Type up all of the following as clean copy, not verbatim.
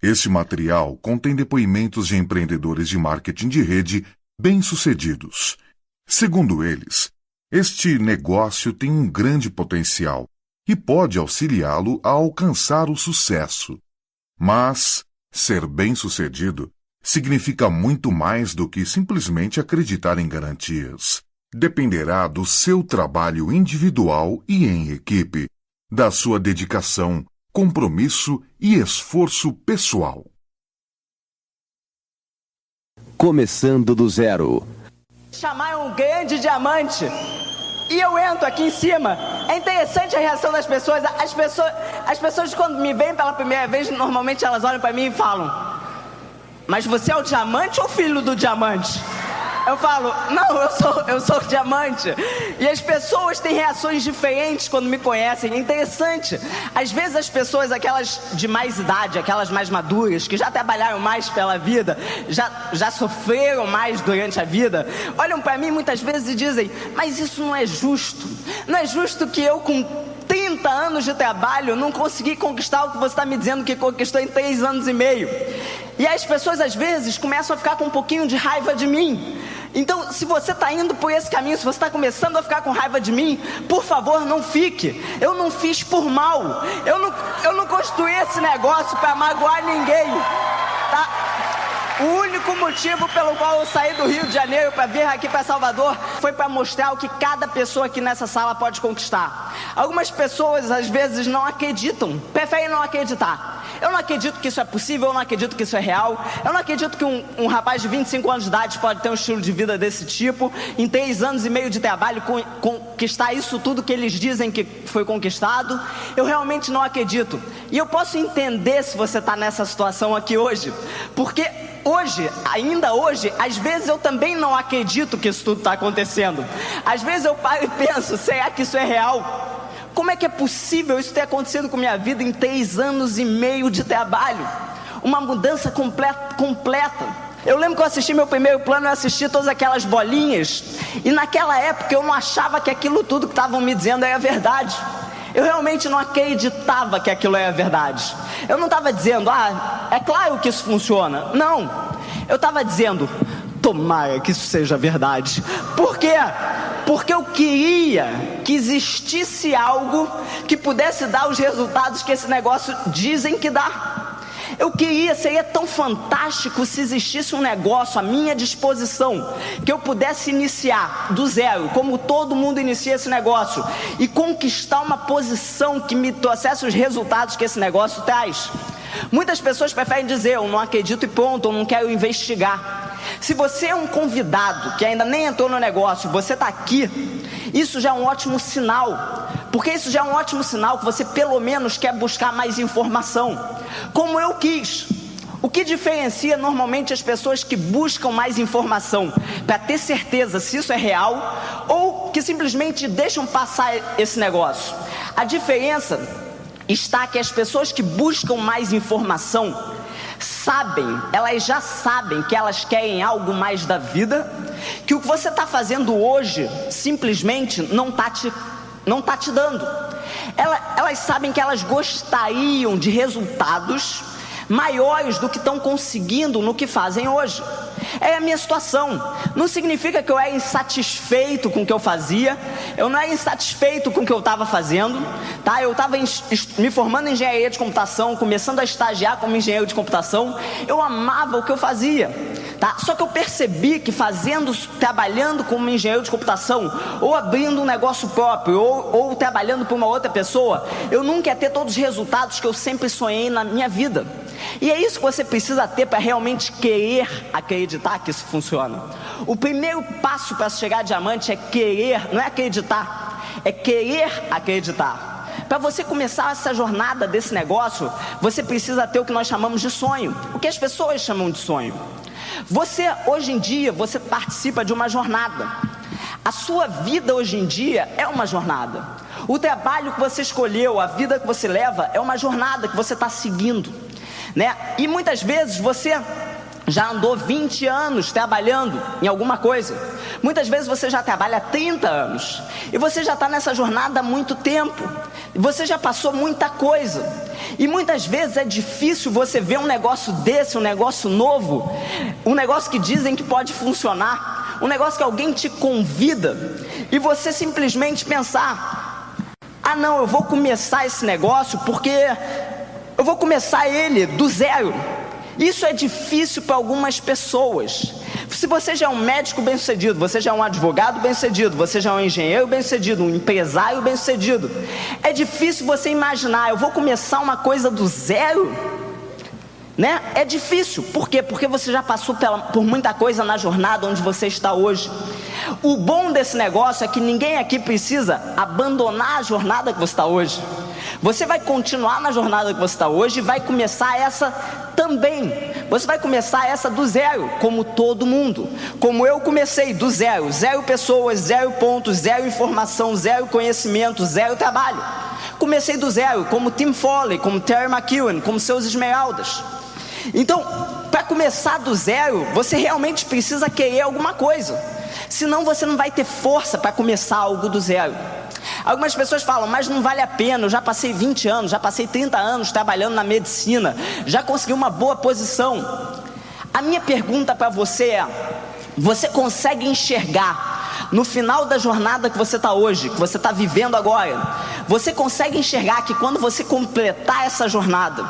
Este material contém depoimentos de empreendedores de marketing de rede bem-sucedidos. Segundo eles, este negócio tem um grande potencial e pode auxiliá-lo a alcançar o sucesso. Mas ser bem-sucedido significa muito mais do que simplesmente acreditar em garantias. Dependerá do seu trabalho individual e em equipe, da sua dedicação, compromisso e esforço pessoal. Começando do zero. Chamar um grande diamante e eu entro aqui em cima. É interessante a reação das pessoas. As pessoas quando me veem pela primeira vez, normalmente elas olham para mim e falam: mas você é o diamante ou filho do diamante? Eu falo: não, eu sou o diamante. E as pessoas têm reações diferentes quando me conhecem. É interessante. Às vezes as pessoas, aquelas de mais idade, aquelas mais maduras, que já trabalharam mais pela vida, já sofreram mais durante a vida, olham para mim muitas vezes e dizem: mas isso não é justo. Não é justo que eu, com 30 anos de trabalho, não consegui conquistar o que você está me dizendo que conquistou em 3 anos e meio. E as pessoas às vezes começam a ficar com um pouquinho de raiva de mim. Então, se você está indo por esse caminho, se você está começando a ficar com raiva de mim, por favor, não fique. Eu não fiz por mal. Eu não construí esse negócio para magoar ninguém, tá? O único motivo pelo qual eu saí do Rio de Janeiro para vir aqui para Salvador foi para mostrar o que cada pessoa aqui nessa sala pode conquistar. Algumas pessoas às vezes não acreditam, preferem não acreditar. Eu não acredito que isso é possível, eu não acredito que isso é real. Eu não acredito que um rapaz de 25 anos de idade pode ter um estilo de vida desse tipo, em 3 anos e meio de trabalho, conquistar isso tudo que eles dizem que foi conquistado. Eu realmente não acredito. E eu posso entender se você está nessa situação aqui hoje, porque ainda hoje, às vezes eu também não acredito que isso tudo está acontecendo. Às vezes eu paro e penso: será que isso é real? Como é que é possível isso ter acontecido com minha vida em 3 anos e meio de trabalho? Uma mudança completa. Eu lembro que eu assisti meu primeiro plano, eu assisti todas aquelas bolinhas, e naquela época eu não achava que aquilo tudo que estavam me dizendo era verdade. Eu realmente não acreditava que aquilo era verdade. Eu não estava dizendo: é claro que isso funciona. Não, eu estava dizendo: tomara que isso seja verdade. Por quê? Porque eu queria que existisse algo que pudesse dar os resultados que esse negócio dizem que dá. Seria tão fantástico se existisse um negócio à minha disposição, que eu pudesse iniciar do zero, como todo mundo inicia esse negócio, e conquistar uma posição que me trouxesse os resultados que esse negócio traz. Muitas pessoas preferem dizer: eu não acredito e pronto, eu não quero investigar. Se você é um convidado que ainda nem entrou no negócio, você está aqui, isso já é um ótimo sinal, porque isso já é um ótimo sinal que você pelo menos quer buscar mais informação, como eu quis. O que diferencia normalmente as pessoas que buscam mais informação para ter certeza se isso é real, ou que simplesmente deixam passar esse negócio? A diferença está que as pessoas que buscam mais informação elas já sabem que elas querem algo mais da vida, que o que você está fazendo hoje simplesmente não está te dando. Elas sabem que elas gostariam de resultados maiores do que estão conseguindo no que fazem hoje. É a minha situação. Não significa que eu era insatisfeito com o que eu fazia. Eu não era insatisfeito com o que eu estava fazendo, tá? Eu estava me formando em engenharia de computação, começando a estagiar como engenheiro de computação. Eu amava o que eu fazia, tá? Só que eu percebi que trabalhando como engenheiro de computação, ou abrindo um negócio próprio, ou trabalhando para uma outra pessoa, eu nunca ia ter todos os resultados que eu sempre sonhei na minha vida. E é isso que você precisa ter para realmente querer acreditar que isso funciona. O primeiro passo para chegar a diamante é querer, não é acreditar, é querer acreditar. Para você começar essa jornada desse negócio, você precisa ter o que nós chamamos de sonho, o que as pessoas chamam de sonho. Hoje em dia, você participa de uma jornada. A sua vida hoje em dia é uma jornada. O trabalho que você escolheu, a vida que você leva, é uma jornada que você está seguindo, né? E muitas vezes você já andou 20 anos trabalhando em alguma coisa. Muitas vezes você já trabalha há 30 anos. E você já está nessa jornada há muito tempo. E você já passou muita coisa. E muitas vezes é difícil você ver um negócio desse, um negócio novo, um negócio que dizem que pode funcionar, um negócio que alguém te convida, e você simplesmente pensar: ah não, eu vou começar esse negócio porque eu vou começar ele do zero. Isso é difícil para algumas pessoas. Se você já é um médico bem-sucedido, você já é um advogado bem-sucedido, você já é um engenheiro bem-sucedido, um empresário bem-sucedido, é difícil você imaginar: eu vou começar uma coisa do zero, né? É difícil. Por quê? Porque você já passou por muita coisa na jornada onde você está hoje. O bom desse negócio é que ninguém aqui precisa abandonar a jornada que você está hoje. Você vai continuar na jornada que você está hoje e vai começar essa também. Você vai começar essa do zero, como todo mundo. Como eu comecei do zero. Zero pessoas, zero pontos, zero informação, zero conhecimento, zero trabalho. Comecei do zero, como Tim Foley, como Terry McEwen, como seus esmeraldas. Então, para começar do zero, você realmente precisa querer alguma coisa. Senão você não vai ter força para começar algo do zero. Algumas pessoas falam: mas não vale a pena, eu já passei 20 anos, já passei 30 anos trabalhando na medicina, já consegui uma boa posição. A minha pergunta para você é: você consegue enxergar no final da jornada que você está hoje, que você está vivendo agora, você consegue enxergar que quando você completar essa jornada,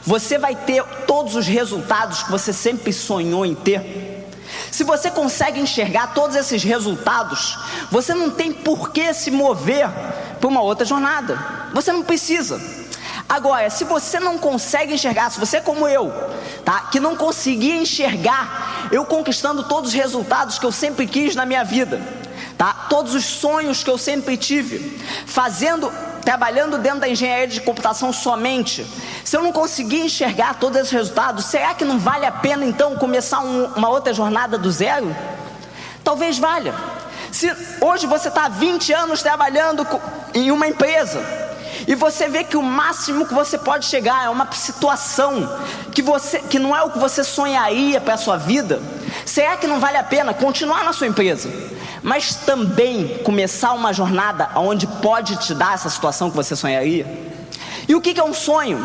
você vai ter todos os resultados que você sempre sonhou em ter? Se você consegue enxergar todos esses resultados, você não tem por que se mover para uma outra jornada. Você não precisa. Agora, se você não consegue enxergar, se você é como eu, tá, que não conseguia enxergar eu conquistando todos os resultados que eu sempre quis na minha vida, tá, todos os sonhos que eu sempre tive, trabalhando dentro da engenharia de computação somente, se eu não conseguir enxergar todos esses resultados, será que não vale a pena então começar uma outra jornada do zero? Talvez valha. Se hoje você está há 20 anos trabalhando em uma empresa, e você vê que o máximo que você pode chegar é uma situação que não é o que você sonharia para a sua vida, será que não vale a pena continuar na sua empresa, mas também começar uma jornada onde pode te dar essa situação que você sonharia? E o que é um sonho?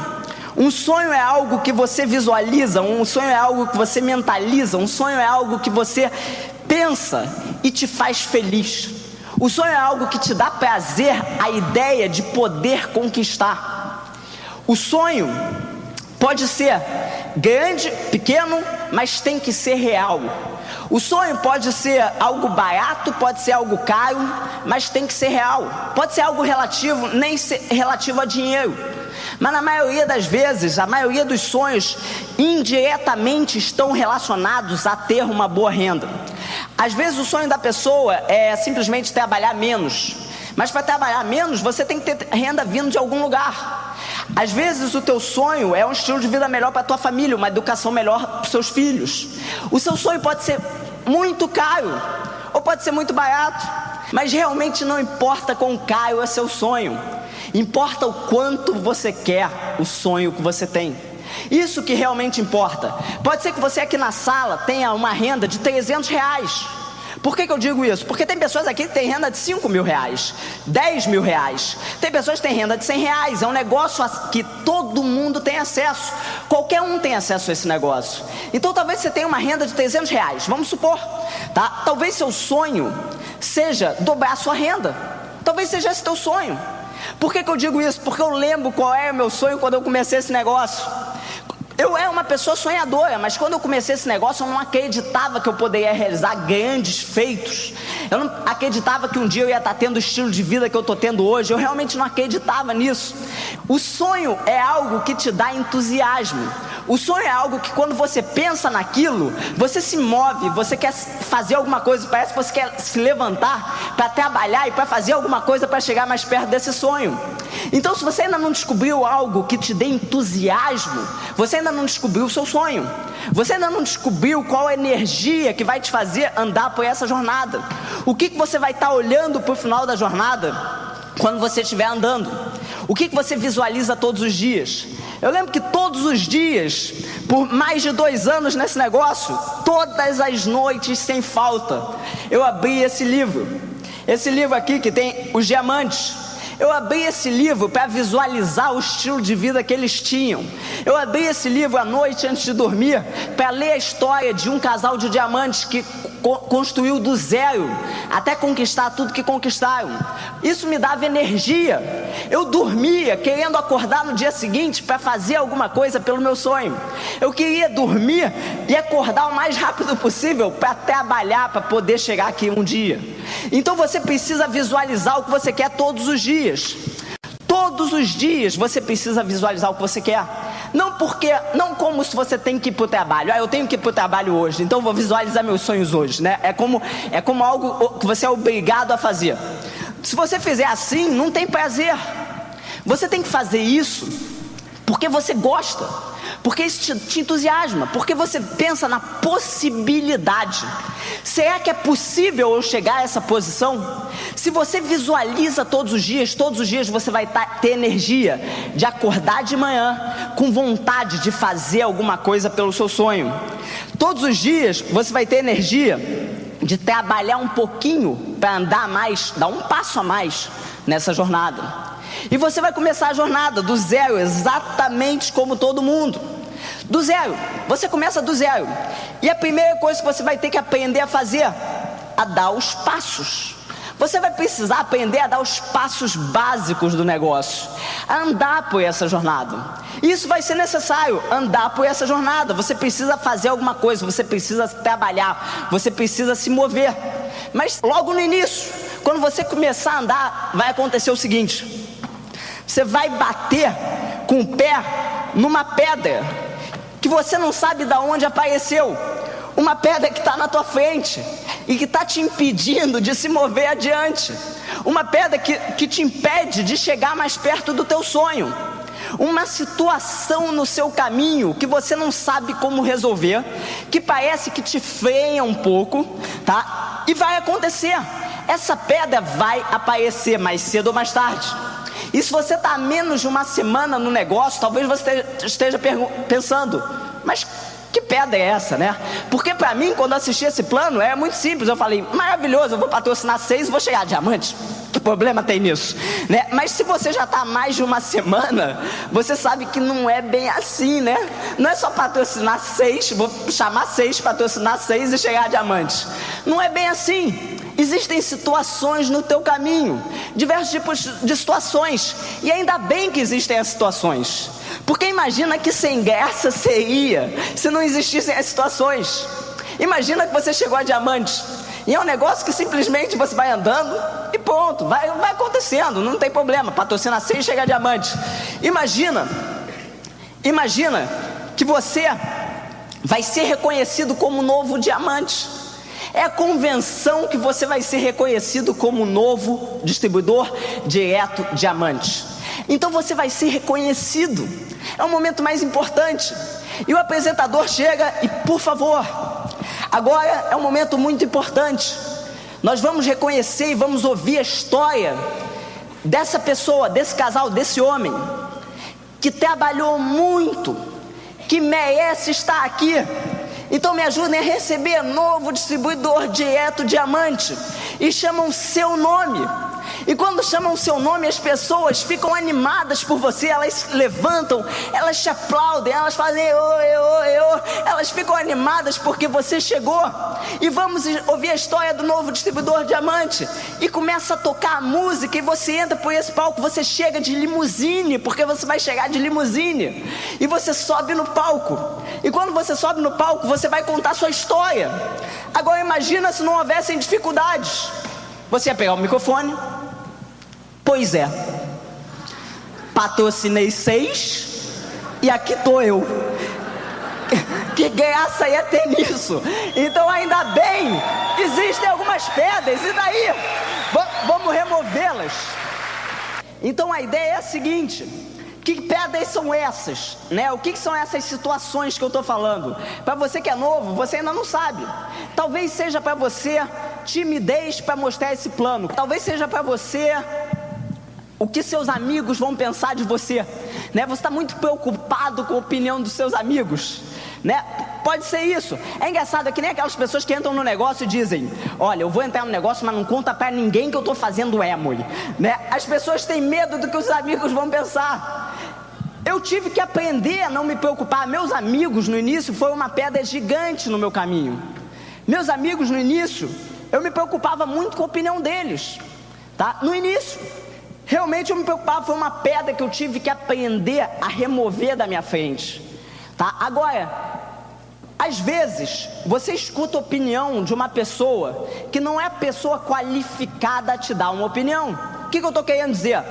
Um sonho é algo que você visualiza, um sonho é algo que você mentaliza, um sonho é algo que você pensa e te faz feliz. O sonho é algo que te dá prazer, a ideia de poder conquistar. O sonho pode ser grande, pequeno, mas tem que ser real. O sonho pode ser algo barato, pode ser algo caro, mas tem que ser real. Pode ser algo relativo, nem ser relativo a dinheiro. Mas na maioria das vezes, a maioria dos sonhos indiretamente estão relacionados a ter uma boa renda. Às vezes o sonho da pessoa é simplesmente trabalhar menos, mas para trabalhar menos você tem que ter renda vindo de algum lugar. Às vezes o teu sonho é um estilo de vida melhor para a tua família, uma educação melhor para os seus filhos. O seu sonho pode ser muito caro ou pode ser muito barato, mas realmente não importa quão caro é seu sonho, importa o quanto você quer o sonho que você tem. Isso que realmente importa. Pode ser que você aqui na sala tenha uma renda de R$300. Por que eu digo isso? Porque tem pessoas aqui que têm renda de R$5.000, R$10.000. Tem pessoas que têm renda de R$100. É um negócio que todo mundo tem acesso. Qualquer um tem acesso a esse negócio. Então talvez você tenha uma renda de R$300. Vamos supor, tá? Talvez seu sonho seja dobrar a sua renda. Talvez seja esse teu sonho. Por que eu digo isso? Porque eu lembro qual era o meu sonho quando eu comecei esse negócio. Eu era uma pessoa sonhadora, mas quando eu comecei esse negócio, eu não acreditava que eu poderia realizar grandes feitos. Eu não acreditava que um dia eu ia estar tendo o estilo de vida que eu estou tendo hoje. Eu realmente não acreditava nisso. O sonho é algo que te dá entusiasmo. O sonho é algo que quando você pensa naquilo, você se move, você quer fazer alguma coisa, parece que você quer se levantar para trabalhar e para fazer alguma coisa para chegar mais perto desse sonho. Então, se você ainda não descobriu algo que te dê entusiasmo, você ainda não descobriu o seu sonho. Você ainda não descobriu qual a energia que vai te fazer andar por essa jornada. O que você vai estar olhando para o final da jornada quando você estiver andando? O que você visualiza todos os dias? Eu lembro que todos os dias, por mais de 2 anos nesse negócio, todas as noites sem falta, eu abri esse livro aqui que tem os diamantes. Eu abri esse livro para visualizar o estilo de vida que eles tinham. Eu abri esse livro à noite antes de dormir para ler a história de um casal de diamantes que construiu do zero até conquistar tudo que conquistaram. Isso me dava energia. Eu dormia querendo acordar no dia seguinte para fazer alguma coisa pelo meu sonho. Eu queria dormir e acordar o mais rápido possível para trabalhar, para poder chegar aqui um dia. Então você precisa visualizar o que você quer todos os dias. Todos os dias você precisa visualizar o que você quer. Não como se você tem que ir para o trabalho. Eu tenho que ir para o trabalho hoje, então vou visualizar meus sonhos hoje, né? É como algo que você é obrigado a fazer. Se você fizer assim, não tem prazer. Você tem que fazer isso porque você gosta, porque isso te entusiasma, porque você pensa na possibilidade. Será que é possível eu chegar a essa posição? Se você visualiza todos os dias você vai ter energia de acordar de manhã com vontade de fazer alguma coisa pelo seu sonho. Todos os dias você vai ter energia de trabalhar um pouquinho para andar mais, dar um passo a mais nessa jornada. E você vai começar a jornada do zero, exatamente como todo mundo. Do zero, você começa do zero. E a primeira coisa que você vai ter que aprender a fazer, a dar os passos. Você vai precisar aprender a dar os passos básicos do negócio, a andar por essa jornada. Isso vai ser necessário, andar por essa jornada. Você precisa fazer alguma coisa, você precisa trabalhar, você precisa se mover. Mas logo no início, quando você começar a andar, vai acontecer o seguinte: você vai bater com o pé numa pedra que você não sabe de onde apareceu. Uma pedra que está na tua frente e que está te impedindo de se mover adiante. Uma pedra que te impede de chegar mais perto do teu sonho. Uma situação no seu caminho que você não sabe como resolver, que parece que te freia um pouco, tá? E vai acontecer. Essa pedra vai aparecer mais cedo ou mais tarde. E se você está há menos de uma semana no negócio, talvez você esteja pensando, mas que pedra é essa, né? Porque para mim, quando eu assisti esse plano, é muito simples. Eu falei, maravilhoso, eu vou patrocinar 6 e vou chegar a diamante. Que problema tem nisso, né? Mas se você já está há mais de uma semana, você sabe que não é bem assim, né? Não é só patrocinar 6, vou chamar 6, patrocinar 6 e chegar a diamante. Não é bem assim. Existem situações no teu caminho, diversos tipos de situações, e ainda bem que existem as situações, porque imagina que sem graça seria se não existissem as situações. Imagina que você chegou a diamante, e é um negócio que simplesmente você vai andando e pronto, vai acontecendo, não tem problema, patrocina 6 e chega a diamante. Imagina que você vai ser reconhecido como novo diamante. É a convenção que você vai ser reconhecido como novo distribuidor direto diamante. Então você vai ser reconhecido. É o momento mais importante. E o apresentador chega e, por favor, agora é um momento muito importante. Nós vamos reconhecer e vamos ouvir a história dessa pessoa, desse casal, desse homem que trabalhou muito, que merece estar aqui. Então me ajudem a receber novo distribuidor direto diamante. E chamam o seu nome. E quando chamam o seu nome, as pessoas ficam animadas por você. Elas levantam, elas te aplaudem, elas fazem elas ficam animadas porque você chegou. E vamos ouvir a história do novo distribuidor diamante. E começa a tocar a música e você entra por esse palco. Você chega de limusine, porque você vai chegar de limusine. E você sobe no palco. E quando você sobe no palco, você vai contar sua história. Agora imagina se não houvessem dificuldades. Você ia pegar o microfone. Pois é, patrocinei 6 e aqui estou eu. Que graça ia ter nisso? Então ainda bem, existem algumas pedras, e daí? Vamos removê-las. Então a ideia é a seguinte: que pedras são essas, né? O que são essas situações que eu estou falando? Para você que é novo, você ainda não sabe. Talvez seja para você timidez para mostrar esse plano. Talvez seja para você o que seus amigos vão pensar de você, né? Você está muito preocupado com a opinião dos seus amigos. né? Pode ser isso. É engraçado, é que nem aquelas pessoas que entram no negócio e dizem: olha, eu vou entrar no negócio, mas não conta pra ninguém que eu tô fazendo Amway, né? As pessoas têm medo do que os amigos vão pensar. Eu tive que aprender a não me preocupar. Meus amigos no início foi uma pedra gigante no meu caminho. Meus amigos no início, eu me preocupava muito com a opinião deles, tá? No início, realmente eu me preocupava, foi uma pedra que eu tive que aprender a remover da minha frente, tá? Agora, às vezes, você escuta a opinião de uma pessoa que não é a pessoa qualificada a te dar uma opinião. O que eu estou querendo dizer?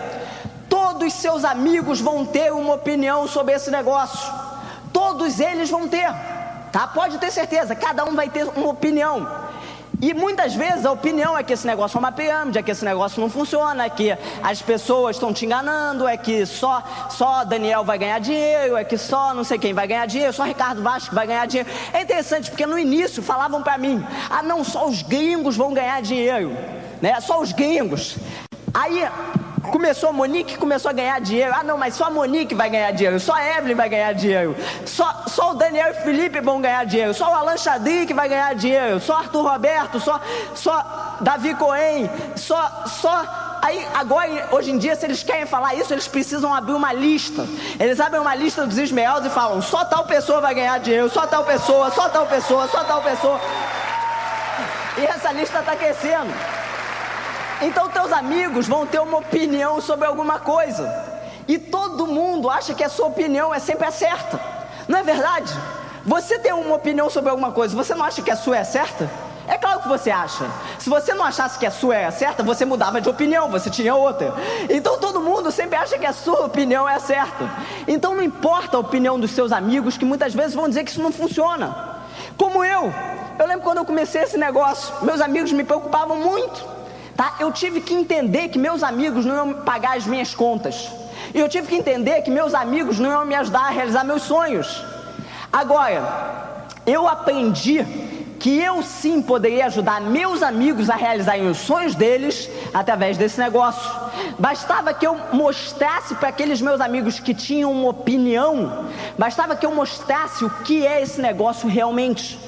Todos seus amigos vão ter uma opinião sobre esse negócio. Todos eles vão ter, tá? Pode ter certeza, cada um vai ter uma opinião. E muitas vezes a opinião é que esse negócio é uma pirâmide, é que esse negócio não funciona, é que as pessoas estão te enganando, é que só Daniel vai ganhar dinheiro, é que só não sei quem vai ganhar dinheiro, só Ricardo Vasco vai ganhar dinheiro. É interessante porque no início falavam pra mim: ah não, só os gringos vão ganhar dinheiro, né? Só os gringos. Aí começou a Monique, começou a ganhar dinheiro. Ah não, mas só a Monique vai ganhar dinheiro, só a Evelyn vai ganhar dinheiro, só o Daniel e o Felipe vão ganhar dinheiro, só o Alan Chadrick vai ganhar dinheiro, só Arthur Roberto, só Davi Cohen, Aí agora, hoje em dia, se eles querem falar isso, eles precisam abrir uma lista. Eles abrem uma lista dos esmeraldas e falam: só tal pessoa vai ganhar dinheiro, só tal pessoa, só tal pessoa, só tal pessoa. E essa lista está crescendo. Então teus amigos vão ter uma opinião sobre alguma coisa, e todo mundo acha que a sua opinião é sempre a certa. Não é verdade? Você tem uma opinião sobre alguma coisa, você não acha que a sua é certa? É claro que você acha. Se você não achasse que a sua é certa, você mudava de opinião, você tinha outra. Então todo mundo sempre acha que a sua opinião é certa. Então não importa a opinião dos seus amigos, que muitas vezes vão dizer que isso não funciona. Como eu lembro quando eu comecei esse negócio, meus amigos me preocupavam muito. Tá? Eu tive que entender que meus amigos não iam pagar as minhas contas. E eu tive que entender que meus amigos não iam me ajudar a realizar meus sonhos. Agora, eu aprendi que eu sim poderia ajudar meus amigos a realizarem os sonhos deles através desse negócio. Bastava que eu mostrasse para aqueles meus amigos que tinham uma opinião, bastava que eu mostrasse o que é esse negócio realmente,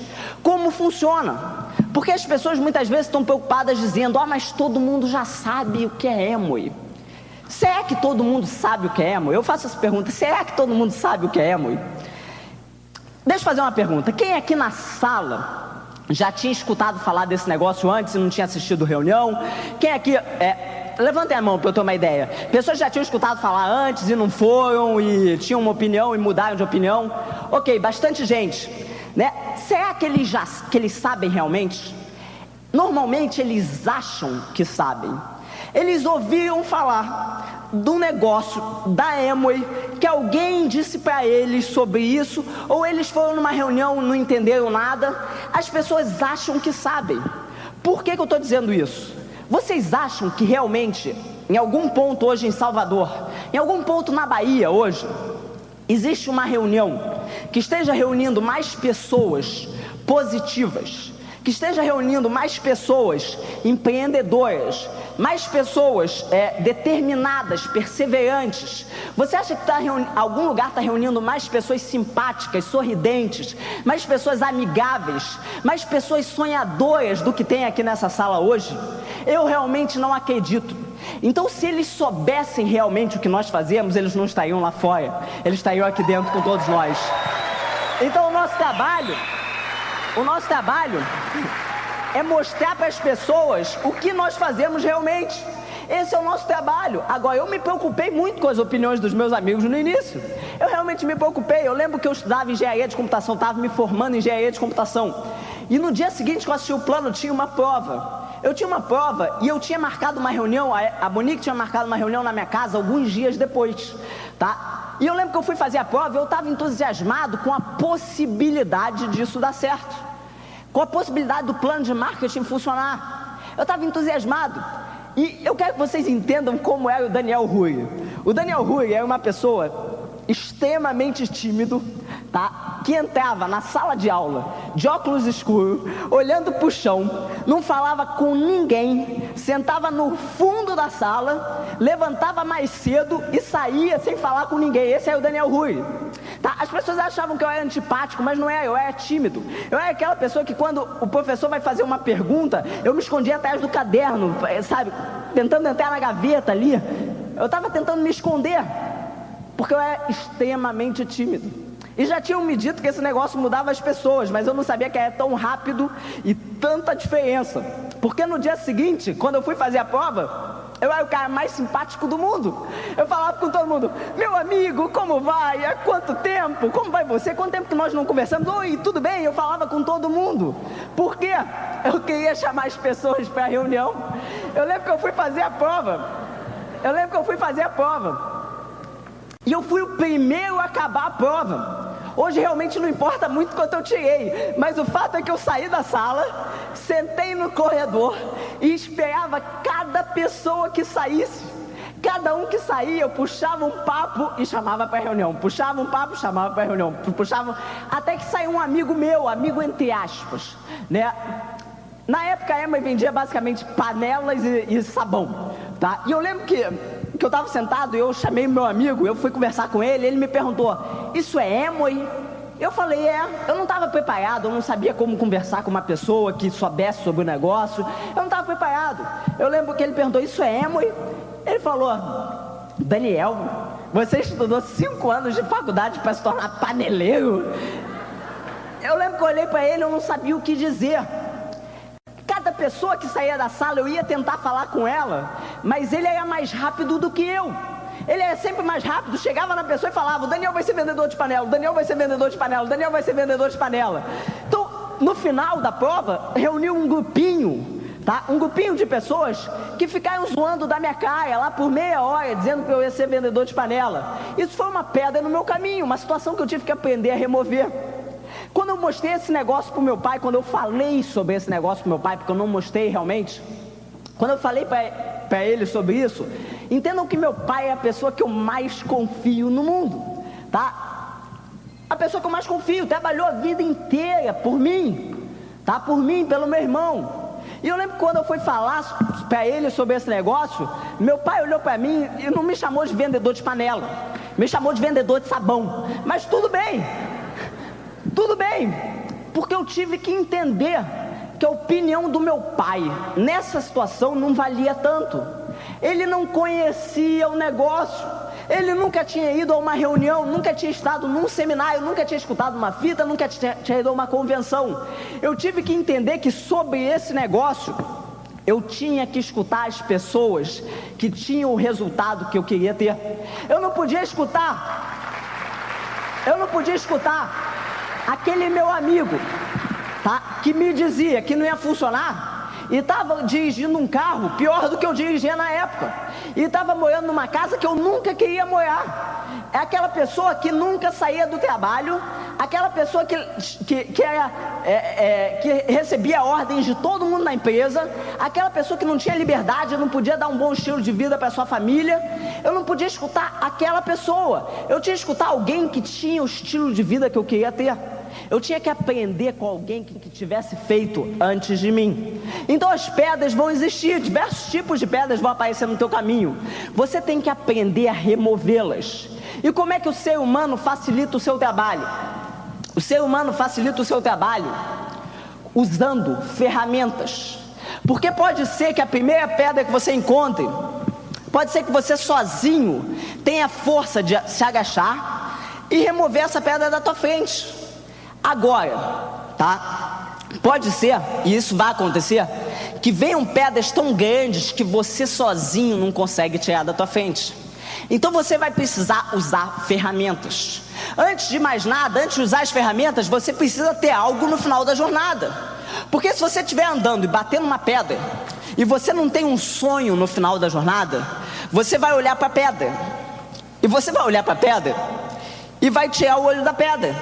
como funciona. Porque as pessoas muitas vezes estão preocupadas dizendo: ah, mas todo mundo já sabe o que é Amway. Será que todo mundo sabe o que é Amway? Eu faço essa pergunta: será que todo mundo sabe o que é Amway? Deixa eu fazer uma pergunta: quem aqui na sala já tinha escutado falar desse negócio antes e não tinha assistido reunião? Quem aqui... levantem a mão para eu ter uma ideia. Pessoas já tinham escutado falar antes e não foram, e tinham uma opinião e mudaram de opinião. Ok, bastante gente, né? Será que eles sabem realmente? Normalmente eles acham que sabem. Eles ouviram falar do negócio da Amway, que alguém disse para eles sobre isso, ou eles foram numa reunião e não entenderam nada. As pessoas acham que sabem. Por que eu estou dizendo isso? Vocês acham que realmente, em algum ponto hoje em Salvador, em algum ponto na Bahia hoje, existe uma reunião que esteja reunindo mais pessoas positivas, que esteja reunindo mais pessoas empreendedoras, mais pessoas determinadas, perseverantes? Você acha que algum lugar está reunindo mais pessoas simpáticas, sorridentes, mais pessoas amigáveis, mais pessoas sonhadoras do que tem aqui nessa sala hoje? Eu realmente não acredito. Então, se eles soubessem realmente o que nós fazemos, eles não estariam lá fora, eles estariam aqui dentro com todos nós. Então o nosso trabalho é mostrar para as pessoas o que nós fazemos realmente. Esse é o nosso trabalho. Agora, eu me preocupei muito com as opiniões dos meus amigos no início. Eu realmente me preocupei. Eu lembro que eu estudava engenharia de computação, estava me formando em engenharia de computação, e no dia seguinte que eu assisti o plano, tinha uma prova. Eu tinha uma prova e eu tinha marcado uma reunião, a Monique tinha marcado uma reunião na minha casa alguns dias depois, tá? E eu lembro que eu fui fazer a prova e eu estava entusiasmado com a possibilidade disso dar certo, com a possibilidade do plano de marketing funcionar. Eu estava entusiasmado. E eu quero que vocês entendam como era o Daniel Rui. O Daniel Rui era uma pessoa extremamente tímido, tá? Que entrava na sala de aula de óculos escuros, olhando para o chão, não falava com ninguém, sentava no fundo da sala, levantava mais cedo e saía sem falar com ninguém. Esse é o Daniel Rui. Tá? As pessoas achavam que eu era antipático, mas não é, eu era tímido. Eu era aquela pessoa que quando o professor vai fazer uma pergunta, eu me escondia atrás do caderno, sabe? Tentando entrar na gaveta ali. Eu estava tentando me esconder, porque eu era extremamente tímido. E já tinham me dito que esse negócio mudava as pessoas, mas eu não sabia que era tão rápido e tanta diferença. Porque no dia seguinte, quando eu fui fazer a prova, eu era o cara mais simpático do mundo. Eu falava com todo mundo: meu amigo, como vai? Há quanto tempo? Como vai você? Quanto tempo que nós não conversamos? Oi, tudo bem? Eu falava com todo mundo. Por quê? Eu queria chamar as pessoas para a reunião. Eu lembro que eu fui fazer a prova. E eu fui o primeiro a acabar a prova. Hoje realmente não importa muito quanto eu tirei, mas o fato é que eu saí da sala, sentei no corredor e esperava cada pessoa que saísse. Cada um que saía, eu puxava um papo e chamava para reunião. Puxava um papo, chamava para reunião. Até que saiu um amigo meu, amigo entre aspas, né? Na época a Amway vendia basicamente panelas e sabão, tá? E eu lembro que eu estava sentado e eu chamei meu amigo, eu fui conversar com ele, ele me perguntou: isso é Amway? Eu falei: eu não estava preparado, eu não sabia como conversar com uma pessoa que soubesse sobre o negócio, eu não estava preparado. Eu lembro que ele perguntou: isso é Amway? Ele falou: Daniel, você estudou 5 anos de faculdade para se tornar paneleiro? Eu lembro que eu olhei para ele, eu não sabia o que dizer. Cada pessoa que saía da sala, eu ia tentar falar com ela, mas ele era mais rápido do que eu. Ele era sempre mais rápido, chegava na pessoa e falava: o Daniel vai ser vendedor de panela, o Daniel vai ser vendedor de panela, o Daniel vai ser vendedor de panela. Então, no final da prova, reuniu um grupinho, tá? Um grupinho de pessoas que ficaram zoando da minha cara lá por meia hora, dizendo que eu ia ser vendedor de panela. Isso foi uma pedra no meu caminho, uma situação que eu tive que aprender a remover. Quando eu mostrei esse negócio para o meu pai, quando eu falei sobre esse negócio para o meu pai, porque eu não mostrei realmente, quando eu falei para ele sobre isso, entendam que meu pai é a pessoa que eu mais confio no mundo, tá? A pessoa que eu mais confio, trabalhou a vida inteira por mim, tá? Por mim, pelo meu irmão. E eu lembro que quando eu fui falar para ele sobre esse negócio, meu pai olhou para mim e não me chamou de vendedor de panela, me chamou de vendedor de sabão. Mas tudo bem, porque eu tive que entender que a opinião do meu pai nessa situação não valia tanto. Ele não conhecia o negócio, ele nunca tinha ido a uma reunião, nunca tinha estado num seminário, nunca tinha escutado uma fita, nunca tinha ido a uma convenção. Eu tive que entender que sobre esse negócio eu tinha que escutar as pessoas que tinham o resultado que eu queria ter. Eu não podia escutar aquele meu amigo, tá? Que me dizia que não ia funcionar e estava dirigindo um carro pior do que eu dirigia na época, e estava morando numa casa que eu nunca queria morar. É aquela pessoa que nunca saía do trabalho, aquela pessoa que recebia ordens de todo mundo na empresa, aquela pessoa que não tinha liberdade, não podia dar um bom estilo de vida para sua família. Eu não podia escutar aquela pessoa, eu tinha que escutar alguém que tinha o estilo de vida que eu queria ter. Eu tinha que aprender com alguém que tivesse feito antes de mim. Então as pedras vão existir, diversos tipos de pedras vão aparecer no teu caminho. Você tem que aprender a removê-las. E como é que o ser humano facilita o seu trabalho? O ser humano facilita o seu trabalho usando ferramentas. Porque pode ser que a primeira pedra que você encontre, pode ser que você sozinho tenha força de se agachar e remover essa pedra da tua frente. Agora, tá? Pode ser, e isso vai acontecer, que venham pedras tão grandes que você sozinho não consegue tirar da tua frente. Então você vai precisar usar ferramentas. Antes de mais nada, antes de usar as ferramentas, você precisa ter algo no final da jornada. Porque se você estiver andando e batendo uma pedra, e você não tem um sonho no final da jornada, você vai olhar para a pedra, e você vai olhar para a pedra, e vai tirar o olho da pedra,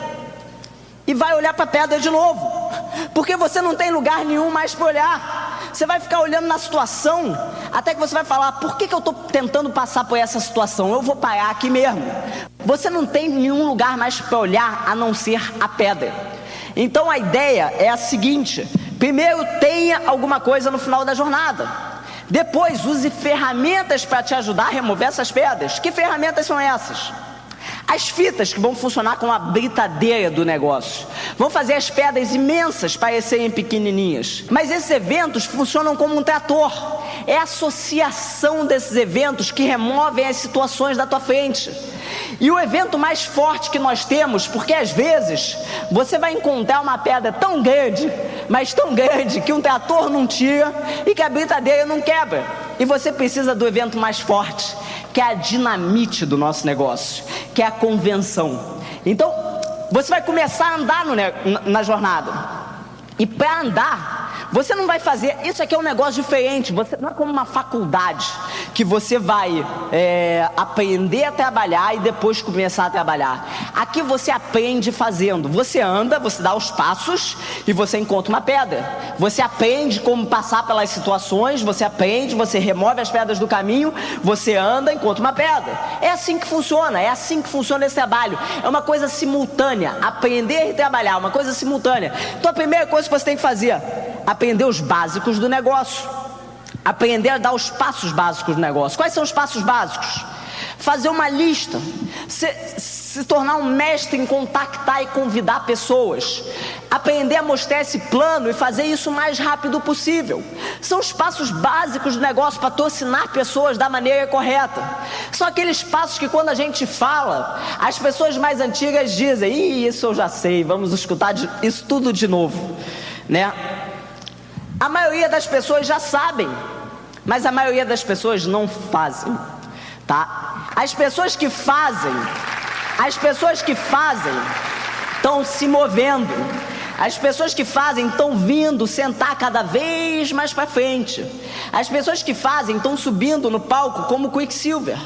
e vai olhar para a pedra de novo, porque você não tem lugar nenhum mais para olhar. Você vai ficar olhando na situação, até que você vai falar: por que eu estou tentando passar por essa situação? Eu vou parar aqui mesmo. Você não tem nenhum lugar mais para olhar a não ser a pedra. Então a ideia é a seguinte: primeiro tenha alguma coisa no final da jornada, depois use ferramentas para te ajudar a remover essas pedras. Que ferramentas são essas? As fitas que vão funcionar como a britadeira do negócio, vão fazer as pedras imensas parecerem pequenininhas. Mas esses eventos funcionam como um trator. É a associação desses eventos que removem as situações da tua frente. E o evento mais forte que nós temos, porque às vezes você vai encontrar uma pedra tão grande, mas tão grande que um trator não tira e que a britadeira não quebra. E você precisa do evento mais forte, que é a dinamite do nosso negócio, que é a convenção. Então, você vai começar a andar na jornada. E para andar, você não vai fazer... Isso aqui é um negócio diferente. Você não é como uma faculdade, que você vai aprender a trabalhar e depois começar a trabalhar. Aqui você aprende fazendo. Você anda, você dá os passos e você encontra uma pedra. Você aprende como passar pelas situações, você aprende, você remove as pedras do caminho, você anda, encontra uma pedra. É assim que funciona esse trabalho. É uma coisa simultânea, aprender e trabalhar, uma coisa simultânea. Então a primeira coisa que você tem que fazer, aprender os básicos do negócio, aprender a dar os passos básicos do negócio. Quais são os passos básicos? Fazer uma lista, se tornar um mestre em contactar e convidar pessoas, aprender a mostrar esse plano e fazer isso o mais rápido possível. São os passos básicos do negócio para patrocinar pessoas da maneira correta. São aqueles passos que quando a gente fala, as pessoas mais antigas dizem: "Ih, isso eu já sei, vamos escutar isso tudo de novo", né? A maioria das pessoas já sabem, mas a maioria das pessoas não fazem, tá? As pessoas que fazem estão se movendo. As pessoas que fazem estão vindo sentar cada vez mais para frente. As pessoas que fazem estão subindo no palco como Quicksilver.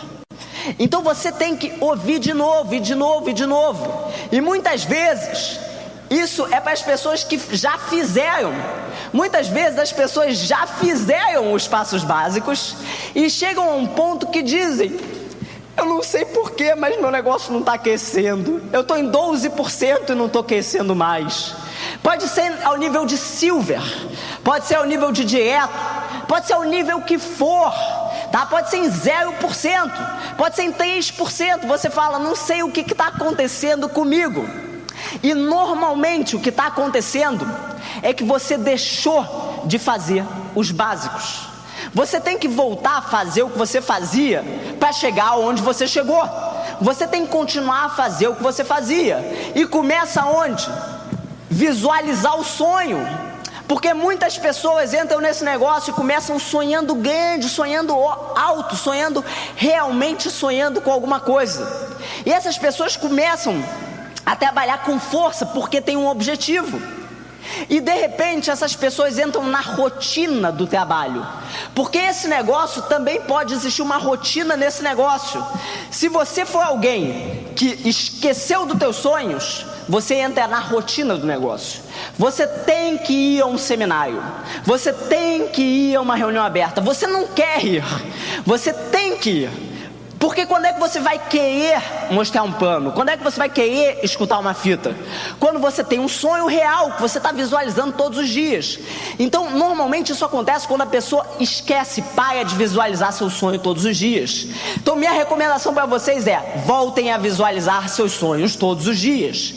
Então você tem que ouvir de novo, e de novo, e de novo. E muitas vezes isso é para as pessoas que já fizeram. Muitas vezes as pessoas já fizeram os passos básicos e chegam a um ponto que dizem: "Eu não sei porquê, mas meu negócio não está crescendo. Eu estou em 12% e não estou crescendo mais." Pode ser ao nível de silver, pode ser ao nível de direto, pode ser ao nível que for, tá? Pode ser em 0%, pode ser em 3%. Você fala: "Não sei o que está acontecendo comigo." E normalmente o que está acontecendo é que você deixou de fazer os básicos. Você tem que voltar a fazer o que você fazia para chegar onde você chegou. Você tem que continuar a fazer o que você fazia. E começa onde? Visualizar o sonho. Porque muitas pessoas entram nesse negócio e começam sonhando grande, sonhando alto, realmente sonhando com alguma coisa. E essas pessoas começam a trabalhar com força porque tem um objetivo. E de repente essas pessoas entram na rotina do trabalho, porque esse negócio também pode existir uma rotina nesse negócio. Se você for alguém que esqueceu dos teus sonhos, você entra na rotina do negócio. Você tem que ir a um seminário, você tem que ir a uma reunião aberta. Você não quer ir, você tem que ir. Porque quando é que você vai querer mostrar um plano? Quando é que você vai querer escutar uma fita? Quando você tem um sonho real que você está visualizando todos os dias. Então, normalmente isso acontece quando a pessoa esquece, para de visualizar seu sonho todos os dias. Então, minha recomendação para vocês é: voltem a visualizar seus sonhos todos os dias.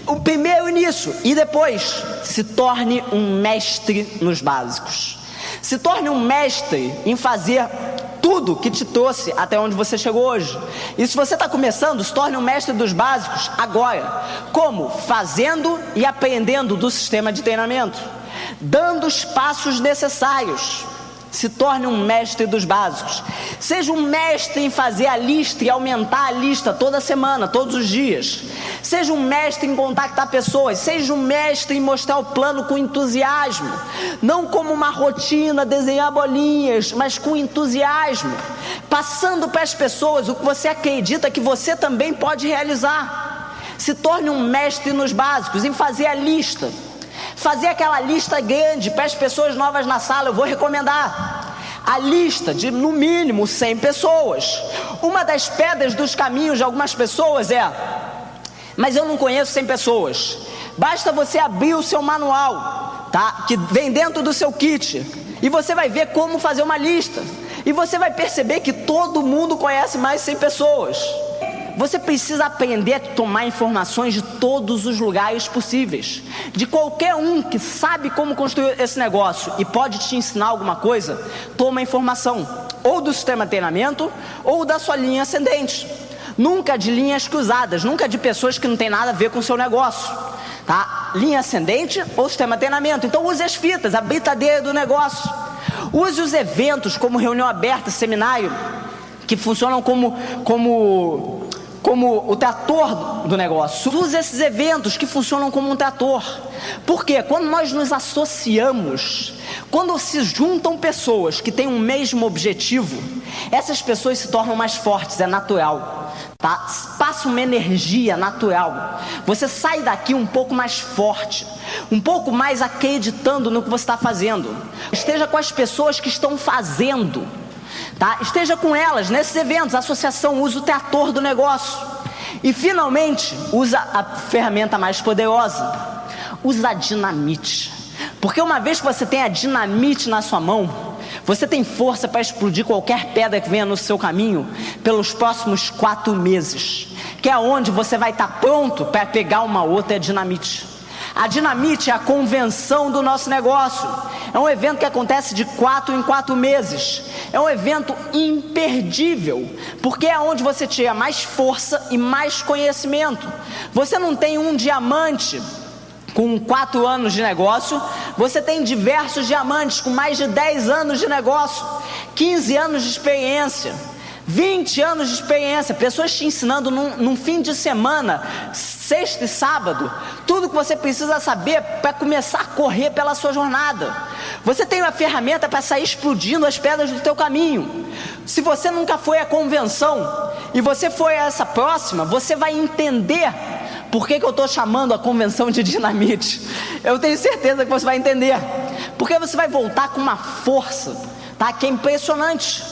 O primeiro nisso, e depois, se torne um mestre nos básicos. Se torne um mestre em fazer tudo que te trouxe até onde você chegou hoje. E se você está começando, se torne um mestre dos básicos agora. Como? Fazendo e aprendendo do sistema de treinamento, dando os passos necessários. Se torne um mestre dos básicos. Seja um mestre em fazer a lista e aumentar a lista toda semana, todos os dias. Seja um mestre em contactar pessoas. Seja um mestre em mostrar o plano com entusiasmo. Não como uma rotina, desenhar bolinhas, mas com entusiasmo. Passando para as pessoas o que você acredita que você também pode realizar. Se torne um mestre nos básicos, em fazer a lista. Fazer aquela lista grande para as pessoas novas na sala. Eu vou recomendar a lista de no mínimo 100 pessoas. Uma das pedras dos caminhos de algumas pessoas é: "Mas eu não conheço 100 pessoas." Basta você abrir o seu manual, tá? Que vem dentro do seu kit, e você vai ver como fazer uma lista. E você vai perceber que todo mundo conhece mais 100 pessoas. você precisa aprender a tomar informações de todos os lugares possíveis, de qualquer um que sabe como construir esse negócio e pode te ensinar alguma coisa. Toma informação, ou do sistema de treinamento, ou da sua linha ascendente. Nunca de linhas cruzadas, nunca de pessoas que não tem nada a ver com o seu negócio, tá? Linha ascendente ou sistema de treinamento. Então use as fitas, a britadeira do negócio. Use os eventos como reunião aberta, seminário, que funcionam como o trator do negócio. Use esses eventos que funcionam como um trator. Por quê? Quando nós nos associamos, quando se juntam pessoas que têm um mesmo objetivo, essas pessoas se tornam mais fortes, é natural, tá? Passa uma energia natural. Você sai daqui um pouco mais forte, um pouco mais acreditando no que você está fazendo. Esteja com as pessoas que estão fazendo, tá? Esteja com elas nesses eventos. A associação usa o trator do negócio. E finalmente usa a ferramenta mais poderosa, usa a dinamite. Porque uma vez que você tem a dinamite na sua mão, você tem força para explodir qualquer pedra que venha no seu caminho pelos próximos 4 meses, que é onde você vai estar pronto para pegar uma outra dinamite. A dinamite é a convenção do nosso negócio. É um evento que acontece de 4 em 4 meses. É um evento imperdível, porque é onde você tira mais força e mais conhecimento. Você não tem um diamante com 4 anos de negócio, você tem diversos diamantes com mais de 10 anos de negócio, 15 anos de experiência, 20 anos de experiência, pessoas te ensinando num fim de semana, sexta e sábado, tudo que você precisa saber para começar a correr pela sua jornada. Você tem uma ferramenta para sair explodindo as pedras do teu caminho. Se você nunca foi à convenção e você foi a essa próxima, você vai entender por que eu estou chamando a convenção de dinamite. Eu tenho certeza que você vai entender, porque você vai voltar com uma força, tá? Que é impressionante.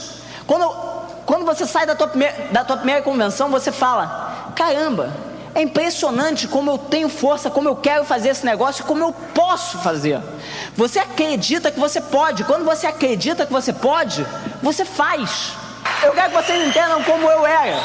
Quando você sai da tua primeira convenção, você fala: caramba, é impressionante como eu tenho força, como eu quero fazer esse negócio, como eu posso fazer. Você acredita que você pode. Quando você acredita que você pode, você faz. Eu quero que vocês entendam como eu era,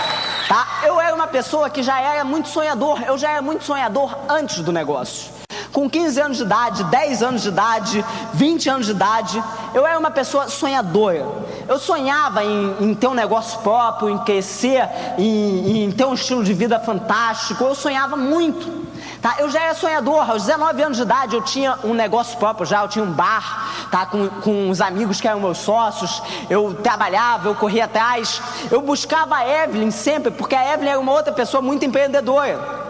tá? Eu era uma pessoa que já era muito sonhador. Eu já era muito sonhador antes do negócio. Com 15 anos de idade, 10 anos de idade, 20 anos de idade, eu era uma pessoa sonhadora. Eu sonhava em ter um negócio próprio, em crescer, em ter um estilo de vida fantástico. Eu sonhava muito, tá? Eu já era sonhador. Aos 19 anos de idade eu tinha um negócio próprio já, eu tinha um bar, tá? Com os amigos que eram meus sócios. Eu trabalhava, eu corria atrás. Eu buscava a Evelyn sempre, porque a Evelyn era uma outra pessoa muito empreendedora.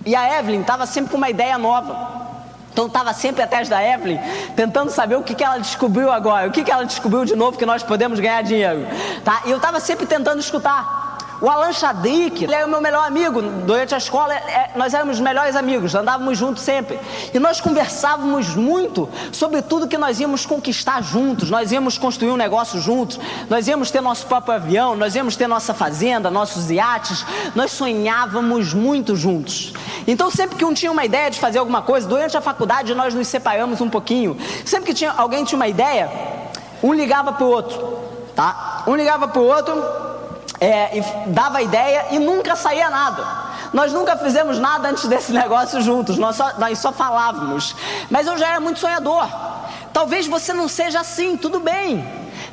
E a Evelyn estava sempre com uma ideia nova. Então estava sempre atrás da Evelyn, tentando saber o que ela descobriu agora, o que ela descobriu de novo que nós podemos ganhar dinheiro, tá? E eu estava sempre tentando escutar. O Alan Chadrick, ele era o meu melhor amigo. Durante a escola, nós éramos melhores amigos, andávamos juntos sempre. E nós conversávamos muito sobre tudo que nós íamos conquistar juntos. Nós íamos construir um negócio juntos, nós íamos ter nosso próprio avião, nós íamos ter nossa fazenda, nossos iates. Nós sonhávamos muito juntos. Então sempre que um tinha uma ideia de fazer alguma coisa, durante a faculdade nós nos separamos um pouquinho. Sempre que alguém tinha uma ideia, um ligava para o outro, tá? Um ligava para o outro, e dava a ideia e nunca saía nada. Nós nunca fizemos nada antes desse negócio juntos, nós só falávamos. Mas eu já era muito sonhador. Talvez você não seja assim, tudo bem.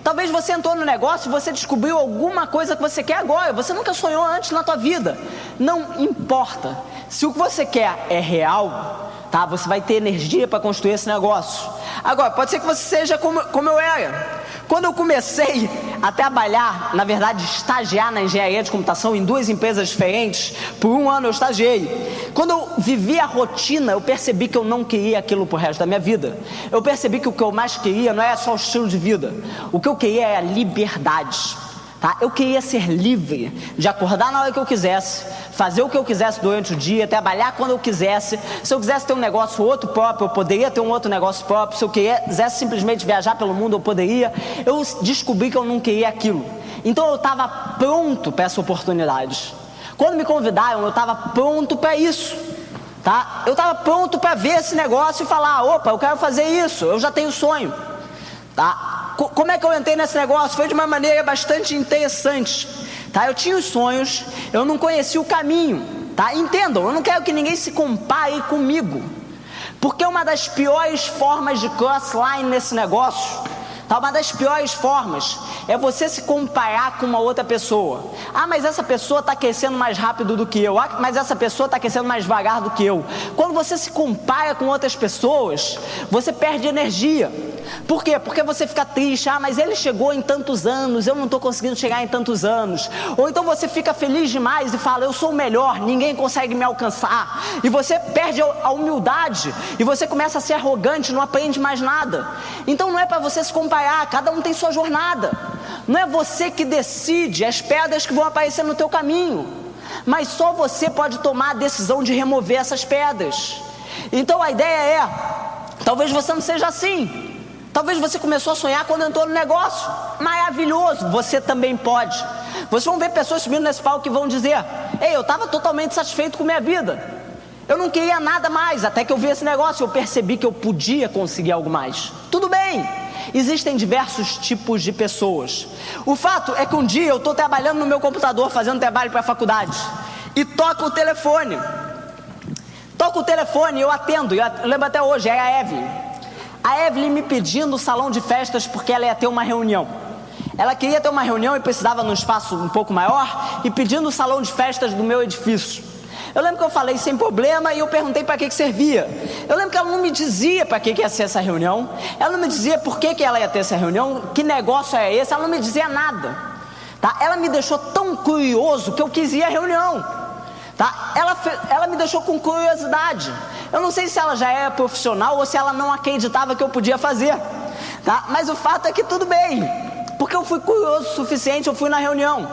Talvez você entrou no negócio e você descobriu alguma coisa que você quer agora. Você nunca sonhou antes na tua vida. Não importa. Se o que você quer é real, tá? Você vai ter energia para construir esse negócio. Agora, pode ser que você seja como eu era. Quando eu comecei a trabalhar, na verdade estagiar na engenharia de computação em 2 empresas diferentes, por 1 ano eu estagiei. Quando eu vivi a rotina, eu percebi que eu não queria aquilo pro resto da minha vida. Eu percebi que o que eu mais queria não era só o estilo de vida. O que eu queria era liberdade, tá? Eu queria ser livre de acordar na hora que eu quisesse, fazer o que eu quisesse durante o dia, trabalhar quando eu quisesse. Se eu quisesse ter um negócio outro próprio, eu poderia ter um outro negócio próprio. Se eu quisesse simplesmente viajar pelo mundo, eu poderia. Eu descobri que eu não queria aquilo. Então eu estava pronto para essa oportunidade. Quando me convidaram, eu estava pronto para isso, tá? Eu estava pronto para ver esse negócio e falar: opa, eu quero fazer isso, eu já tenho sonho, tá? Como é que eu entrei nesse negócio? Foi de uma maneira bastante interessante. tá? Eu tinha os sonhos, eu não conhecia o caminho, tá? Entendam, eu não quero que ninguém se compare comigo, porque uma das piores formas de crossline nesse negócio, tá? Uma das piores formas é você se comparar com uma outra pessoa. Ah, mas essa pessoa está crescendo mais rápido do que eu. Ah, mas essa pessoa está crescendo mais devagar do que eu. Quando você se compara com outras pessoas, você perde energia. Por quê? Porque você fica triste. Ah, mas ele chegou em tantos anos, eu não estou conseguindo chegar em tantos anos. Ou então você fica feliz demais e fala, eu sou o melhor, ninguém consegue me alcançar. E você perde a humildade e você começa a ser arrogante, não aprende mais nada. Então não é para você se comparar, cada um tem sua jornada. Não é você que decide as pedras que vão aparecer no teu caminho, mas só você pode tomar a decisão de remover essas pedras. Então a ideia é, talvez você não seja assim. Talvez você começou a sonhar quando entrou no negócio. Maravilhoso, você também pode. Vocês vão ver pessoas subindo nesse palco que vão dizer, ei, eu estava totalmente satisfeito com minha vida. Eu não queria nada mais, até que eu vi esse negócio, eu percebi que eu podia conseguir algo mais. Tudo bem, existem diversos tipos de pessoas. O fato é que um dia eu estou trabalhando no meu computador, fazendo trabalho para a faculdade, e toco o telefone. Toco o telefone e eu atendo, eu lembro até hoje, é a Evelyn. A Evelyn me pedindo o salão de festas porque ela ia ter uma reunião. Ela queria ter uma reunião e precisava de um espaço um pouco maior e pedindo o salão de festas do meu edifício. Eu lembro que eu falei sem problema e eu perguntei para que servia. Eu lembro que ela não me dizia para que ia ser essa reunião. Ela não me dizia por que ela ia ter essa reunião, que negócio é esse, ela não me dizia nada. Tá? Ela me deixou tão curioso que eu quis ir à reunião. Tá? Ela me deixou com curiosidade. Eu não sei se ela já era profissional ou se ela não acreditava que eu podia fazer, tá? Mas o fato é que tudo bem, porque eu fui curioso o suficiente, eu fui na reunião.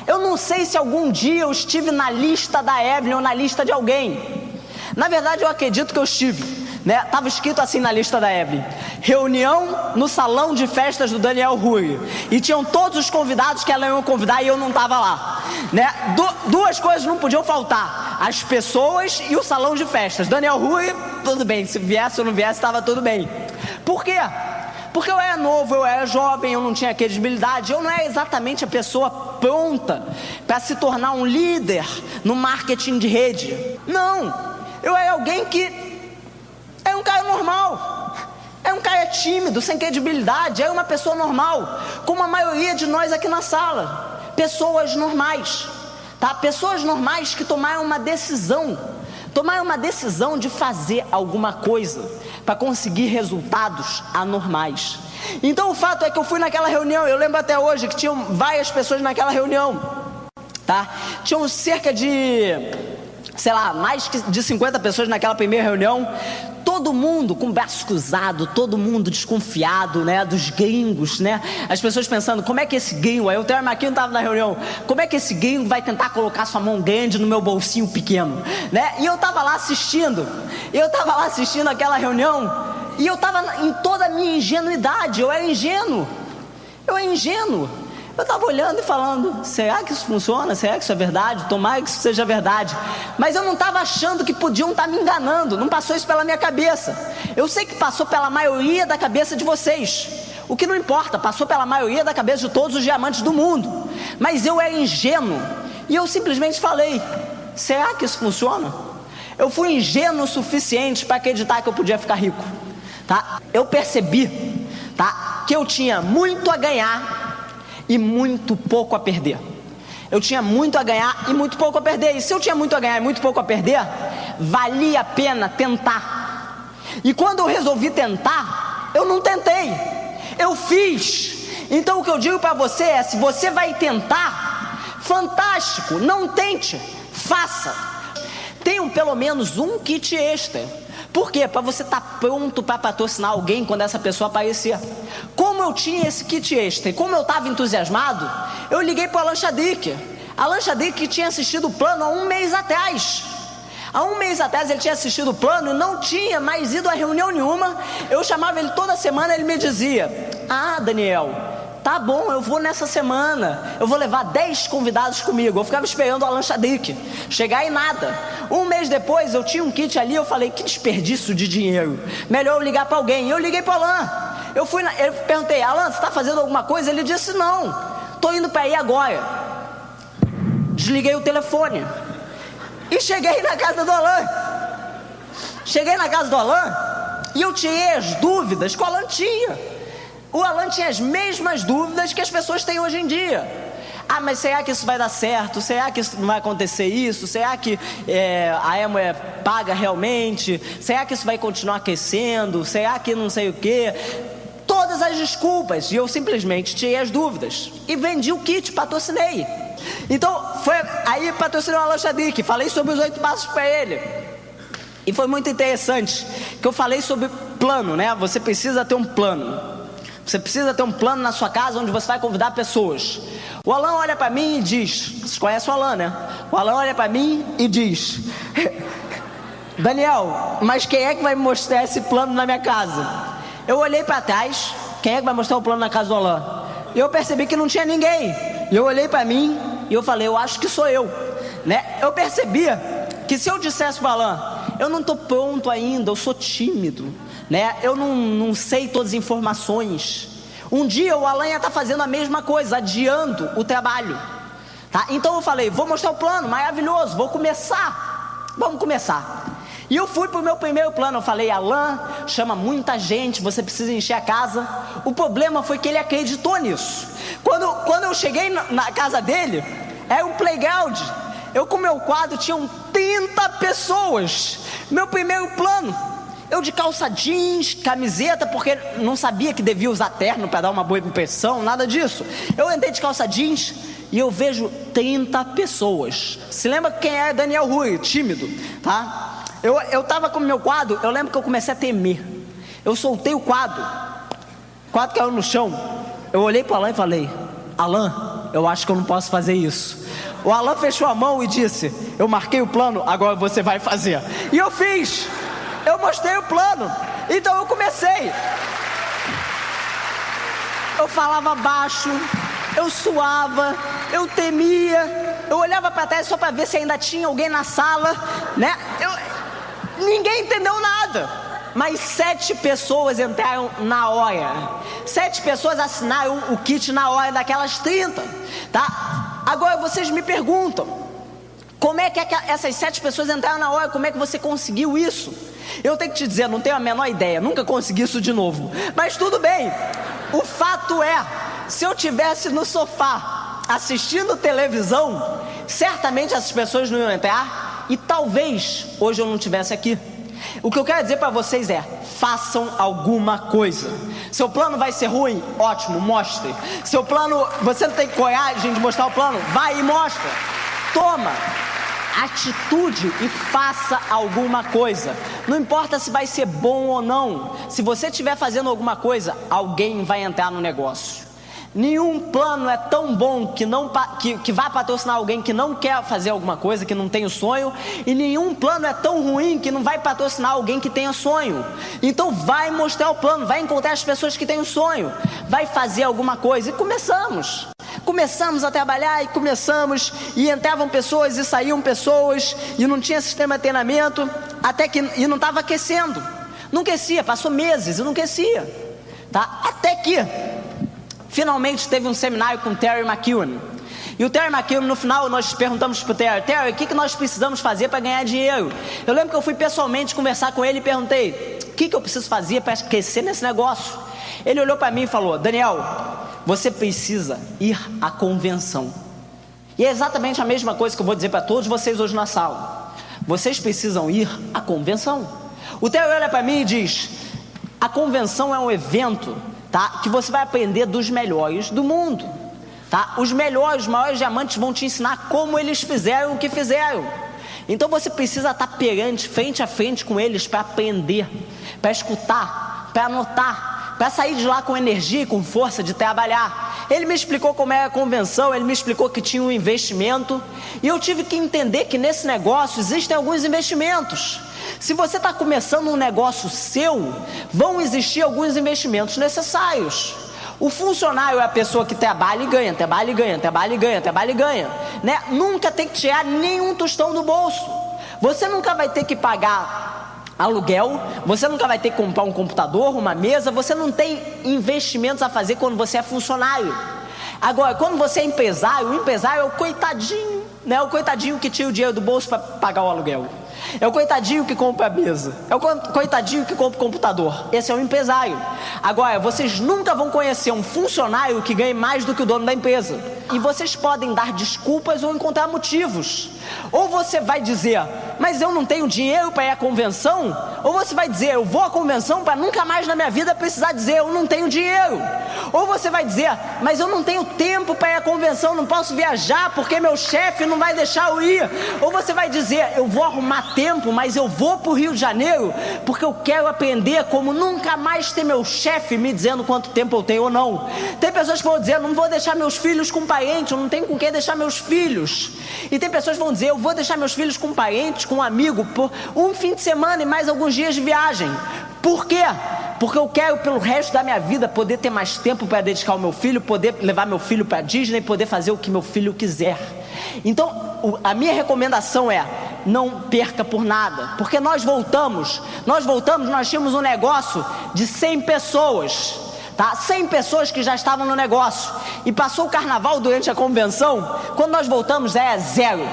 Eu não sei se algum dia eu estive na lista da Evelyn ou na lista de alguém. Na verdade eu acredito que eu estive, né? Estava escrito assim na lista da Evelyn: reunião no salão de festas do Daniel Rui. E tinham todos os convidados que ela ia convidar e eu não estava lá, né? Duas coisas não podiam faltar: as pessoas e o salão de festas. Daniel Rui, tudo bem, se viesse ou não viesse estava tudo bem. Por quê? Porque eu era novo, eu era jovem, eu não tinha credibilidade, eu não era exatamente a pessoa pronta para se tornar um líder no marketing de rede. Não, eu era alguém que era um cara normal, era um cara tímido, sem credibilidade, era uma pessoa normal, como a maioria de nós aqui na sala. Pessoas normais, tá? Pessoas normais que tomaram uma decisão de fazer alguma coisa para conseguir resultados anormais. Então o fato é que eu fui naquela reunião, eu lembro até hoje que tinham várias pessoas naquela reunião, tá? Tinham cerca de, sei lá, mais de 50 pessoas naquela primeira reunião. Todo mundo com o braço cruzado, todo mundo desconfiado, né, dos gringos, né? As pessoas pensando, como é que esse gringo, aí o Terry McKinnon estava na reunião, como é que esse gringo vai tentar colocar sua mão grande no meu bolsinho pequeno, né? E eu estava lá assistindo aquela reunião, e eu estava em toda a minha ingenuidade, eu era ingênuo. Eu estava olhando e falando, será que isso funciona? Será que isso é verdade? Tomara que isso seja verdade. Mas eu não estava achando que podiam estar me enganando, não passou isso pela minha cabeça. Eu sei que passou pela maioria da cabeça de vocês, o que não importa, passou pela maioria da cabeça de todos os diamantes do mundo. Mas eu era ingênuo, e eu simplesmente falei, será que isso funciona? Eu fui ingênuo o suficiente para acreditar que eu podia ficar rico, tá? Eu percebi, tá, que eu tinha muito a ganhar e muito pouco a perder. Eu tinha muito a ganhar e muito pouco a perder. E se eu tinha muito a ganhar e muito pouco a perder, valia a pena tentar. E quando eu resolvi tentar, eu não tentei, eu fiz. Então o que eu digo para você é, se você vai tentar, fantástico, não tente, faça. Tenham pelo menos um kit extra. Por quê? Para você estar pronto para patrocinar alguém quando essa pessoa aparecer. Como eu tinha esse kit extra e como eu estava entusiasmado, eu liguei para o Alan Shadik. Alan Shadik tinha assistido o plano há um mês atrás. Há um mês atrás ele tinha assistido o plano e não tinha mais ido a reunião nenhuma. Eu chamava ele toda semana, ele me dizia, ah, Daniel, tá bom, eu vou nessa semana, eu vou levar 10 convidados comigo. Eu ficava esperando o Alan Shadik chegar e nada. Um mês depois eu tinha um kit ali, eu falei, que desperdício de dinheiro, melhor eu ligar para alguém. Eu liguei para o Alan, eu perguntei, Alan, você está fazendo alguma coisa? Ele disse, não, estou indo para aí agora. desliguei o telefone e cheguei na casa do Alain. Cheguei na casa do Alain e eu tirei as dúvidas que o Alain tinha. O Alain tinha as mesmas dúvidas que as pessoas têm hoje em dia. Ah, mas será que isso vai dar certo? Será que isso não vai acontecer isso? Será que a Emo paga realmente? Será que isso vai continuar aquecendo? Será que não sei o quê? Todas as desculpas. E eu simplesmente tirei as dúvidas e vendi o kit, patrocinei. Então, aí patrocinei o Alain Chadwick, falei sobre os 8 passos para ele. E foi muito interessante, que eu falei sobre plano, né? Você precisa ter um plano. Você precisa ter um plano na sua casa onde você vai convidar pessoas. O Alain olha para mim e diz, vocês conhecem o Alain, né? O Alain olha para mim e diz: Daniel, mas quem é que vai me mostrar esse plano na minha casa? Eu olhei para trás, quem é que vai mostrar o plano na casa do Alain? E eu percebi que não tinha ninguém. E eu olhei para mim e eu falei, eu acho que sou eu, né? Eu percebia que se eu dissesse para o Alain, eu não estou pronto ainda, eu sou tímido, né? Eu não sei todas as informações. Um dia o Alain ia estar fazendo a mesma coisa, adiando o trabalho, tá? Então eu falei, vou mostrar o plano, maravilhoso, vamos começar. E eu fui para o meu primeiro plano, eu falei, Alain, chama muita gente, você precisa encher a casa. O problema foi que ele acreditou nisso. Quando eu cheguei na casa dele, era um playground. Eu com meu quadro tinham 30 pessoas. Meu primeiro plano, eu de calça jeans, camiseta, porque não sabia que devia usar terno para dar uma boa impressão, nada disso. Eu entrei de calça jeans e eu vejo 30 pessoas. Se lembra quem é Daniel Rui, tímido, tá? Eu tava com o meu quadro, eu lembro que eu comecei a temer. Eu soltei o quadro caiu no chão. Eu olhei para o Alain e falei, Alain, eu acho que eu não posso fazer isso. O Alain fechou a mão e disse, eu marquei o plano, agora você vai fazer. E eu fiz. Eu mostrei o plano, então eu comecei. Eu falava baixo, eu suava, eu temia, eu olhava para trás só para ver se ainda tinha alguém na sala, né? Ninguém entendeu nada, mas 7 pessoas entraram na hora. 7 pessoas assinaram o kit na hora daquelas 30, tá? Agora vocês me perguntam, como é que essas 7 pessoas entraram na hora? Como é que você conseguiu isso? Eu tenho que te dizer, não tenho a menor ideia, nunca consegui isso de novo. Mas tudo bem, o fato é, se eu tivesse no sofá assistindo televisão, certamente essas pessoas não iam entrar e talvez hoje eu não estivesse aqui. O que eu quero dizer para vocês é, façam alguma coisa. Seu plano vai ser ruim? Ótimo, mostre. Seu plano, você não tem coragem de mostrar o plano? Vai e mostra. Toma atitude e faça alguma coisa. Não importa se vai ser bom ou não. Se você estiver fazendo alguma coisa, alguém vai entrar no negócio. Nenhum plano é tão bom que vá patrocinar alguém que não quer fazer alguma coisa, que não tem o sonho. E nenhum plano é tão ruim que não vai patrocinar alguém que tenha sonho. Então vai mostrar o plano, vai encontrar as pessoas que têm o sonho, vai fazer alguma coisa. E começamos a trabalhar e entravam pessoas e saíam pessoas e não tinha sistema de treinamento, e não estava aquecendo, não aquecia, passou meses e não aquecia, tá? Até que finalmente teve um seminário com o Terry McEwen. E o Terry McEwen, no final, nós perguntamos para o Terry, o que nós precisamos fazer para ganhar dinheiro? Eu lembro que eu fui pessoalmente conversar com ele e perguntei, o que eu preciso fazer para aquecer nesse negócio? Ele olhou para mim e falou, Daniel, você precisa ir à convenção. E é exatamente a mesma coisa que eu vou dizer para todos vocês hoje na sala. Vocês precisam ir à convenção. O Terry olha para mim e diz, a convenção é um evento, tá, que você vai aprender dos melhores do mundo, tá? Os maiores diamantes vão te ensinar como eles fizeram o que fizeram. Então você precisa estar frente a frente com eles para aprender, para escutar, para anotar, para sair de lá com energia e com força de trabalhar. Ele me explicou como é a convenção, ele me explicou que tinha um investimento, e eu tive que entender que nesse negócio existem alguns investimentos. Se você está começando um negócio seu, vão existir alguns investimentos necessários. O funcionário é a pessoa que trabalha e ganha, né? Nunca tem que tirar nenhum tostão do bolso. Você nunca vai ter que pagar aluguel, você nunca vai ter que comprar um computador, uma mesa, você não tem investimentos a fazer quando você é funcionário. Agora, quando você é empresário, o empresário é o coitadinho Não é o coitadinho que tira o dinheiro do bolso para pagar o aluguel. É o coitadinho que compra a mesa. É o coitadinho que compra o computador. Esse é o empresário. Agora, vocês nunca vão conhecer um funcionário que ganhe mais do que o dono da empresa. E vocês podem dar desculpas ou encontrar motivos. Ou você vai dizer, mas eu não tenho dinheiro para ir à convenção. Ou você vai dizer, eu vou à convenção para nunca mais na minha vida precisar dizer, eu não tenho dinheiro. Ou você vai dizer, mas eu não tenho tempo para ir à convenção, não posso viajar porque meu chefe não vai deixar eu ir. Ou você vai dizer, eu vou arrumar tempo, mas eu vou para o Rio de Janeiro porque eu quero aprender como nunca mais ter meu chefe me dizendo quanto tempo eu tenho ou não. Tem pessoas que vão dizer, não vou deixar meus filhos com parente, eu não tenho com quem deixar meus filhos. E tem pessoas que vão dizer, eu vou deixar meus filhos com parente, com um amigo, por um fim de semana e mais alguns dias de viagem. Por quê? Porque eu quero pelo resto da minha vida poder ter mais tempo para dedicar ao meu filho, poder levar meu filho para Disney, poder fazer o que meu filho quiser. Então, a minha recomendação é, não perca por nada, porque nós voltamos, nós tínhamos um negócio de 100 pessoas, tá? 100 pessoas que já estavam no negócio, e passou o carnaval durante a convenção, quando nós voltamos é 0,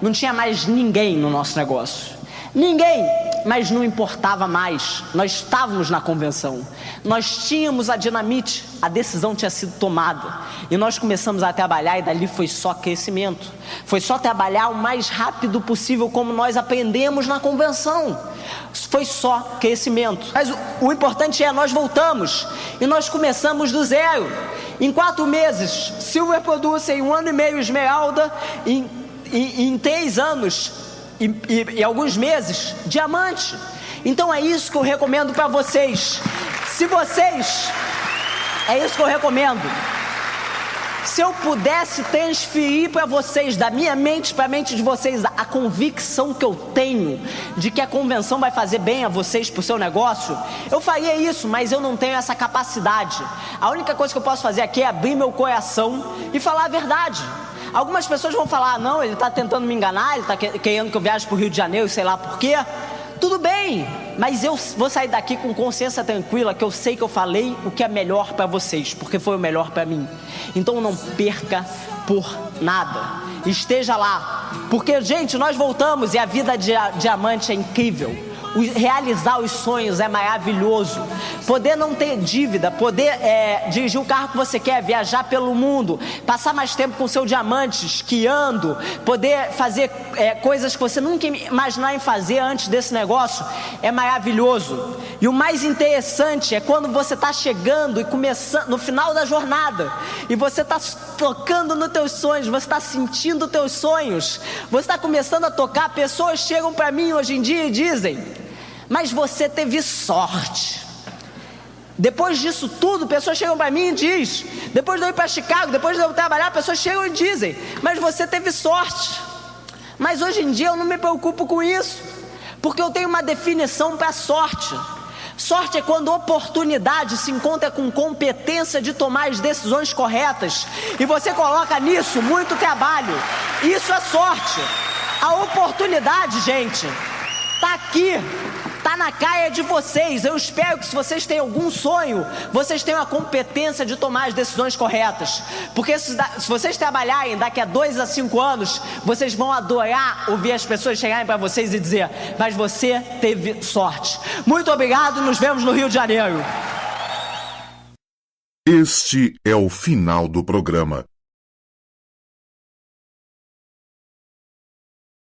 não tinha mais ninguém no nosso negócio, ninguém, mas não importava mais, nós estávamos na convenção, nós tínhamos a dinamite, a decisão tinha sido tomada, e nós começamos a trabalhar, e dali foi só crescimento, foi só trabalhar o mais rápido possível, como nós aprendemos na convenção, foi só crescimento. Mas o importante é, nós voltamos, e nós começamos do 0, em 4 meses, Silver Producer, em 1 ano e meio, Esmeralda, em 3 anos, e alguns meses, diamante. Então é isso que eu recomendo para vocês. É isso que eu recomendo. Se eu pudesse transferir para vocês, da minha mente para a mente de vocês, a convicção que eu tenho de que a convenção vai fazer bem a vocês para o seu negócio, eu faria isso, mas eu não tenho essa capacidade. A única coisa que eu posso fazer aqui é abrir meu coração e falar a verdade. Algumas pessoas vão falar, não, ele está tentando me enganar, ele está querendo que eu viaje para o Rio de Janeiro, sei lá por quê. Tudo bem, mas eu vou sair daqui com consciência tranquila, que eu sei que eu falei o que é melhor para vocês, porque foi o melhor para mim. Então não perca por nada, esteja lá, porque gente, nós voltamos e a vida de diamante é incrível. Realizar os sonhos é maravilhoso. Poder não ter dívida, poder dirigir o carro que você quer, viajar pelo mundo, passar mais tempo com seu diamante, esquiando, poder fazer coisas que você nunca imaginar em fazer antes desse negócio, é maravilhoso. E o mais interessante é quando você está chegando e começando no final da jornada, e você está tocando nos teus sonhos, você está sentindo os teus sonhos, você está começando a tocar. Pessoas chegam para mim hoje em dia e dizem, mas você teve sorte. Depois disso tudo, pessoas chegam para mim e dizem, depois de eu ir para Chicago, depois de eu trabalhar, pessoas chegam e dizem, mas você teve sorte. Mas hoje em dia eu não me preocupo com isso, porque eu tenho uma definição para sorte. Sorte é quando oportunidade se encontra com competência de tomar as decisões corretas, e você coloca nisso muito trabalho. Isso é sorte. A oportunidade, gente, está aqui, está na cara de vocês. Eu espero que, se vocês têm algum sonho, vocês tenham a competência de tomar as decisões corretas, porque se vocês trabalharem daqui a 2 a 5 anos, vocês vão adorar ouvir as pessoas chegarem para vocês e dizer, mas você teve sorte. Muito obrigado, nos vemos no Rio de Janeiro. Este é o final do programa.